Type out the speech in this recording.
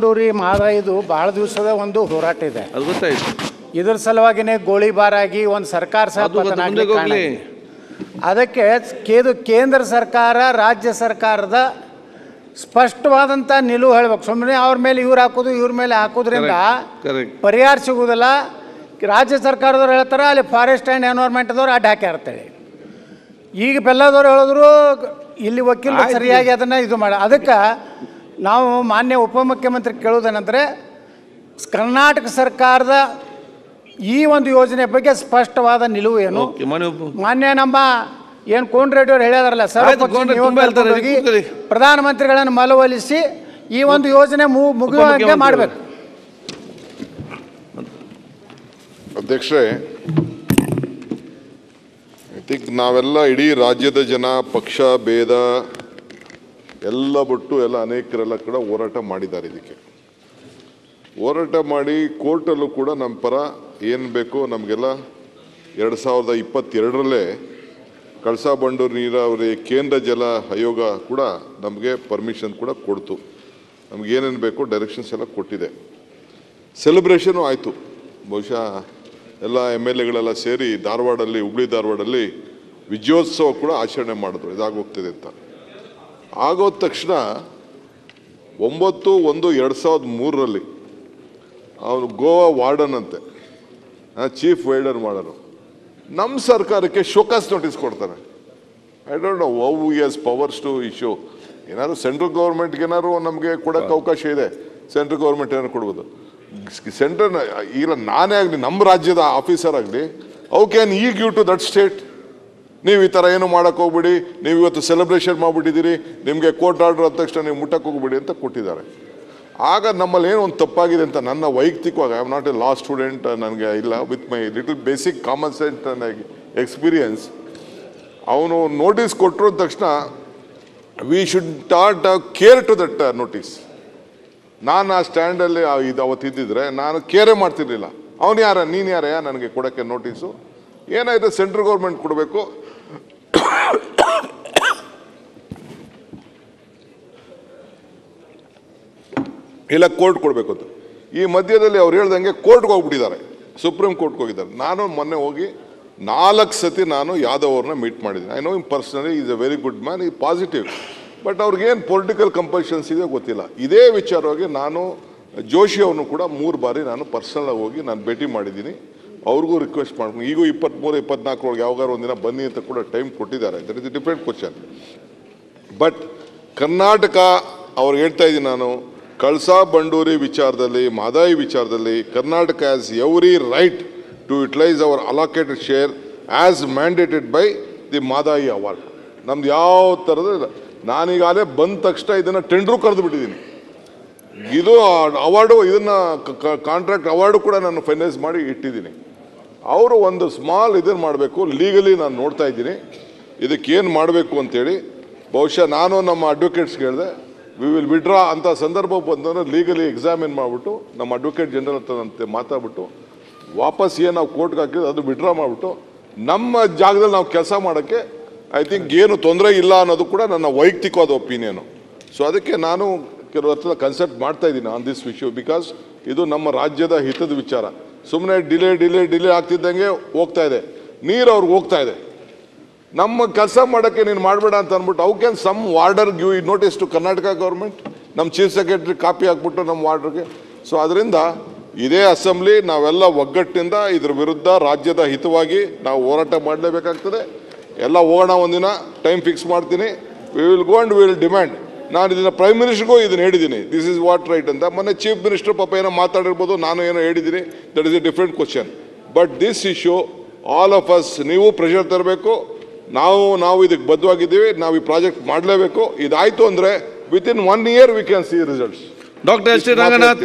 ಬಂಡೂರಿ ಮಹದಾಯಿದು ಭಾಳ ದಿವಸದ ಒಂದು ಹೋರಾಟ ಇದೆ. ಅದು ಗೊತ್ತಾಯ್ತು. ಇದರ ಸಲುವಾಗಿನೇ ಗೋಳಿಬಾರಾಗಿ ಒಂದು ಸರ್ಕಾರ ಸಹ ಪತನ ಆಗ್ಲಿಕ್ಕೆ ಕಾರಣ ಇದೆ. ಅದಕ್ಕೆ ಕೇಂದ್ರ ಸರ್ಕಾರ ರಾಜ್ಯ ಸರ್ಕಾರದ ಸ್ಪಷ್ಟವಾದಂಥ ನಿಲುವು ಹೇಳಬೇಕು. ಸುಮ್ಮನೆ ಅವ್ರ ಮೇಲೆ ಇವ್ರು ಹಾಕೋದು ಇವ್ರ ಮೇಲೆ ಹಾಕೋದ್ರಿಂದ ಪರಿಹಾರ ಸಿಗುವುದಿಲ್ಲ. ರಾಜ್ಯ ಸರ್ಕಾರದವ್ರು ಹೇಳ್ತಾರೆ ಅಲ್ಲಿ ಫಾರೆಸ್ಟ್ ಆ್ಯಂಡ್ ಎನ್ವೈರ್ಮೆಂಟ್ದವ್ರು ಅಡ್ಡ ಹಾಕ್ಯಾರ್ತೇಳಿ. ಈಗ ಬೆಲ್ಲದವ್ರು ಹೇಳಿದ್ರು ಇಲ್ಲಿ ವಕೀಲರು ಸರಿಯಾಗಿ ಅದನ್ನು ಇದು ಮಾಡಿ. ಅದಕ್ಕೆ ನಾವು ಮಾನ್ಯ ಉಪಮುಖ್ಯಮಂತ್ರಿ ಕೇಳೋದೇನೆಂದರೆ ಕರ್ನಾಟಕ ಸರ್ಕಾರದ ಈ ಒಂದು ಯೋಜನೆ ಬಗ್ಗೆ ಸ್ಪಷ್ಟವಾದ ನಿಲುವು ಏನು. ಮಾನ್ಯ ನಮ್ಮ ಏನು ಕೋನರೆಡ್ಡಿ ಅವರು ಹೇಳಿದಾರಲ್ಲ ಸರ್ವಪಕ್ಷ ಪ್ರಧಾನಮಂತ್ರಿಗಳನ್ನು ಮನವೊಲಿಸಿ ಈ ಒಂದು ಯೋಜನೆ ಮುಗಿಯುವಂತೆ ಮಾಡಬೇಕು. ಅಧ್ಯಕ್ಷರೇ, ಐ ಥಿಂಕ್ ನಾವೆಲ್ಲ ಇಡೀ ರಾಜ್ಯದ ಜನ ಪಕ್ಷ ಭೇದ ಎಲ್ಲ ಬಿಟ್ಟು ಎಲ್ಲ ಅನೇಕರೆಲ್ಲ ಕೂಡ ಹೋರಾಟ ಮಾಡಿದ್ದಾರೆ. ಇದಕ್ಕೆ ಹೋರಾಟ ಮಾಡಿ ಕೋರ್ಟಲ್ಲೂ ಕೂಡ ನಮ್ಮ ಪರ ಏನು ಬೇಕೋ ನಮಗೆಲ್ಲ 2022ರಲ್ಲೇ ಕಳಸಾ ಬಂಡೂರು ನೀರಾವರಿ ಕೇಂದ್ರ ಜಲ ಆಯೋಗ ಕೂಡ ನಮಗೆ ಪರ್ಮಿಷನ್ ಕೂಡ ಕೊಡ್ತು. ನಮಗೇನೇನು ಬೇಕೋ ಡೈರೆಕ್ಷನ್ಸ್ ಎಲ್ಲ ಕೊಟ್ಟಿದೆ. ಸೆಲೆಬ್ರೇಷನು ಆಯಿತು. ಬಹುಶಃ ಎಲ್ಲ MLAಗಳೆಲ್ಲ ಸೇರಿ ಧಾರವಾಡಲ್ಲಿ ಹುಬ್ಳಿ ಧಾರವಾಡಲ್ಲಿ ವಿಜಯೋತ್ಸವ ಕೂಡ ಆಚರಣೆ ಮಾಡಿದ್ರು. ಇದಾಗೋಗ್ತಿದೆ ಅಂತ ಆಗೋದ ತಕ್ಷಣ 9/1/2003ರಲ್ಲಿ ಅವನು ಗೋವಾ ವಾರ್ಡನ್ ಅಂತೆ ಚೀಫ್ ವೈಲ್ಡರ್ ಮಾಡೋರು ನಮ್ಮ ಸರ್ಕಾರಕ್ಕೆ ಶೋಕಾಸ್ ನೋಟಿಸ್ ಕೊಡ್ತಾನೆ. I don't know how he has powers to issue. ಏನಾದ್ರು ಸೆಂಟ್ರಲ್ ಗೌರ್ಮೆಂಟ್ಗೆ ಏನಾದ್ರು ನಮಗೆ ಕೊಡೋಕ್ಕೆ ಅವಕಾಶ ಇದೆ. ಸೆಂಟ್ರಲ್ ಗೌರ್ಮೆಂಟ್ ಏನಾದ್ರು ಕೊಡ್ಬೋದು. ಸೆಂಟ್ರಲ್ ಈಗ ನಾನೇ ಆಗಲಿ ನಮ್ಮ ರಾಜ್ಯದ ಆಫೀಸರ್ ಆಗಲಿ ಹೌ ಕ್ಯಾನ್ ಈ ಗಿವ್ ಟು ದಟ್ ಸ್ಟೇಟ್? ನೀವು ಈ ಥರ ಏನು ಮಾಡೋಕ್ಕೆ ಹೋಗ್ಬಿಡಿ, ನೀವು ಇವತ್ತು ಸೆಲೆಬ್ರೇಷನ್ ಮಾಡಿಬಿಟ್ಟಿದ್ದೀರಿ, ನಿಮಗೆ ಕೋರ್ಟ್ ಆರ್ಡರ್ ಆದ ತಕ್ಷಣ ನೀವು ಮುಟ್ಟಕ್ಕೆ ಹೋಗ್ಬಿಡಿ ಅಂತ ಕೊಟ್ಟಿದ್ದಾರೆ. ಆಗ ನಮ್ಮಲ್ಲಿ ಏನು ಒಂದು ತಪ್ಪಾಗಿದೆ ಅಂತ ನನ್ನ ವೈಯಕ್ತಿಕವಾಗಿ, I am not a law student, ನನಗೆ ಇಲ್ಲ, with my little basic common sense and experience, ಅವನು ನೋಟಿಸ್ ಕೊಟ್ಟರು ತಕ್ಷಣ we should not care to that notice. ನಾನು ಆ ಸ್ಟ್ಯಾಂಡಲ್ಲಿ ಇದು ಅವತ್ತಿದ್ದಿದ್ರೆ ನಾನು ಕೇರೇ ಮಾಡ್ತಿರ್ಲಿಲ್ಲ. ಅವನು ಯಾರ, ನೀನು ಯಾರಯ್ಯ ನನಗೆ ಕೊಡೋಕ್ಕೆ ನೋಟಿಸು? ಏನಾಯಿತು, ಸೆಂಟ್ರಲ್ ಗೌರ್ಮೆಂಟ್ ಕೊಡಬೇಕು, ಇಲ್ಲ ಕೋರ್ಟ್ ಕೊಡಬೇಕು ಅಂತ. ಈ ಮಧ್ಯದಲ್ಲಿ ಅವ್ರು ಹೇಳ್ದಂಗೆ ಕೋರ್ಟ್ಗೆ ಹೋಗ್ಬಿಟ್ಟಿದ್ದಾರೆ, ಸುಪ್ರೀಂ ಕೋರ್ಟ್ಗೆ ಹೋಗಿದ್ದಾರೆ. ನಾನು ಮೊನ್ನೆ ಹೋಗಿ 4 ಸತಿ ನಾನು ಯಾದವ್ ಅವ್ರನ್ನ ಮೀಟ್ ಮಾಡಿದ್ದೀನಿ. I know him personally, is A very good man, ಈ ಪಾಸಿಟಿವ್. ಬಟ್ ಅವ್ರಿಗೇನು ಪೊಲಿಟಿಕಲ್ ಕಂಪಲ್ಷನ್ಸ್ ಇದೆ ಗೊತ್ತಿಲ್ಲ. ಇದೇ ವಿಚಾರವಾಗಿ ನಾನು ಜೋಶಿ ಅವ್ರನ್ನು ಕೂಡ 3 ಬಾರಿ ನಾನು ಪರ್ಸನಲಾಗಿ ಹೋಗಿ ನಾನು ಭೇಟಿ ಮಾಡಿದ್ದೀನಿ. ಅವ್ರಿಗೂ ರಿಕ್ವೆಸ್ಟ್ ಮಾಡ್ಕೊಂಡು ಈಗೂ 23-24 ಯಾವಾಗಾರು ಒಂದಿನ ಬನ್ನಿ ಅಂತ ಕೂಡ ಟೈಮ್ ಕೊಟ್ಟಿದ್ದಾರೆ. That is a different question. But Karnataka ಅವ್ರು ಹೇಳ್ತಾ ಇದ್ದೀನಿ ನಾನು, ಕಳಸಾ ಬಂಡೂರಿ ವಿಚಾರದಲ್ಲಿ, ಮಹದಾಯಿ ವಿಚಾರದಲ್ಲಿ Karnataka has every right to utilise our allocated share as mandated by the Mahadayi award. ನಮ್ದು ಯಾವ ಥರದ ಇಲ್ಲ. ನಾನೀಗಾಗಲೇ ಬಂದ ತಕ್ಷಣ ಇದನ್ನು ಟೆಂಡ್ರು ಕರೆದು ಬಿಟ್ಟಿದ್ದೀನಿ. ಇದು ಅವಾರ್ಡು, ಇದನ್ನು ಕಾಂಟ್ರಾಕ್ಟ್ ಅವಾರ್ಡು ಕೂಡ ನಾನು ಫೈನಲೈಸ್ ಮಾಡಿ ಇಟ್ಟಿದ್ದೀನಿ. ಅವರು ಒಂದು ಸ್ಮಾಲ್ ಇದನ್ನು ಮಾಡಬೇಕು, ಲೀಗಲಿ ನಾನು ನೋಡ್ತಾ ಇದ್ದೀನಿ ಇದಕ್ಕೇನು ಮಾಡಬೇಕು ಅಂತೇಳಿ. ಬಹುಶಃ ನಾನು ನಮ್ಮ ಅಡ್ವೊಕೇಟ್ಸ್ಗೆ ಹೇಳಿದೆ, ವಿ ವಿಲ್ ವಿಡ್ರಾ ಅಂತ ಸಂದರ್ಭ ಬಂದರೆ ಲೀಗಲಿ ಎಕ್ಸಾಮಿನ್ ಮಾಡಿಬಿಟ್ಟು ನಮ್ಮ ಅಡ್ವೊಕೇಟ್ ಜನರಲ್ ಅಂತ ಮಾತಾಡ್ಬಿಟ್ಟು ವಾಪಸ್ ಏನು ನಾವು ಕೋರ್ಟ್ಗೆ ಹಾಕಿದ್ರೆ ಅದು ವಿಡ್ರಾ ಮಾಡಿಬಿಟ್ಟು ನಮ್ಮ ಜಾಗದಲ್ಲಿ ನಾವು ಕೆಲಸ ಮಾಡೋಕ್ಕೆ ಐ ಥಿಂಕ್ ಏನು ತೊಂದರೆ ಇಲ್ಲ ಅನ್ನೋದು ಕೂಡ ನನ್ನ ವೈಯಕ್ತಿಕವಾದ ಒಪಿನಿಯನು. ಸೊ ಅದಕ್ಕೆ ನಾನು ಕೆಲವು ಹತ್ರ ಕನ್ಸಲ್ಟ್ ಮಾಡ್ತಾ ಇದ್ದೀನಿ ಆನ್ ದಿಸ್ ಇಶ್ಯೂ, ಬಿಕಾಸ್ ಇದು ನಮ್ಮ ರಾಜ್ಯದ ಹಿತದ ವಿಚಾರ. ಸುಮ್ಮನೆ ಡಿಲೇ ಆಗ್ತಿದ್ದಂಗೆ ಹೋಗ್ತಾ ಇದೆ, ನೀರು ಅವ್ರಿಗೆ ಹೋಗ್ತಾ ಇದೆ. ನಮ್ಮ ಕೆಲಸ ಮಾಡೋಕ್ಕೆ ನೀನು ಮಾಡಬೇಡ ಅಂತ ಅಂದ್ಬಿಟ್ಟು how can some warder give notice to Karnataka government? ನಮ್ಮ ಚೀಫ್ ಸೆಕ್ರೆಟರಿ ಕಾಪಿ ಹಾಕ್ಬಿಟ್ಟು ನಮ್ಮ ವಾರ್ಡರ್ಗೆ. ಸೊ ಅದರಿಂದ ಇದೇ ಅಸೆಂಬ್ಲಿ ನಾವೆಲ್ಲ ಒಗ್ಗಟ್ಟಿನಿಂದ ಇದ್ರ ವಿರುದ್ಧ ರಾಜ್ಯದ ಹಿತವಾಗಿ ನಾವು ಹೋರಾಟ ಮಾಡಲೇಬೇಕಾಗ್ತದೆ. ಎಲ್ಲ ಹೋಗೋಣ, ಒಂದಿನ ಟೈಮ್ ಫಿಕ್ಸ್ ಮಾಡ್ತೀನಿ. We will go and we will demand. ನಾನು ಇದನ್ನು ಪ್ರೈಮ್ ಮಿನಿಸ್ಟರ್ಗೂ ಇದನ್ನು ಹೇಳಿದ್ದೀನಿ, ದಿಸ್ ಇಸ್ ವಾಟ್ ರೈಟ್ ಅಂತ. ಮೊನ್ನೆ ಚೀಫ್ ಮಿನಿಸ್ಟರ್ ಪಾಪ ಏನೋ ಮಾತಾಡಿರ್ಬೋದು, ನಾನು ಏನೋ ಹೇಳಿದ್ದೀನಿ, that is a different question. But this issue all of us, ನೀವು ಪ್ರೆಷರ್ ತರಬೇಕು. ನಾವು ಇದಕ್ಕೆ ಬದ್ಧವಾಗಿದ್ದೀವಿ, ನಾವು ಈ ಪ್ರಾಜೆಕ್ಟ್ ಮಾಡಲೇಬೇಕು. ಇದಾಯಿತು ಅಂದರೆ within 1 year we can see results. Doctor S T Ranganath.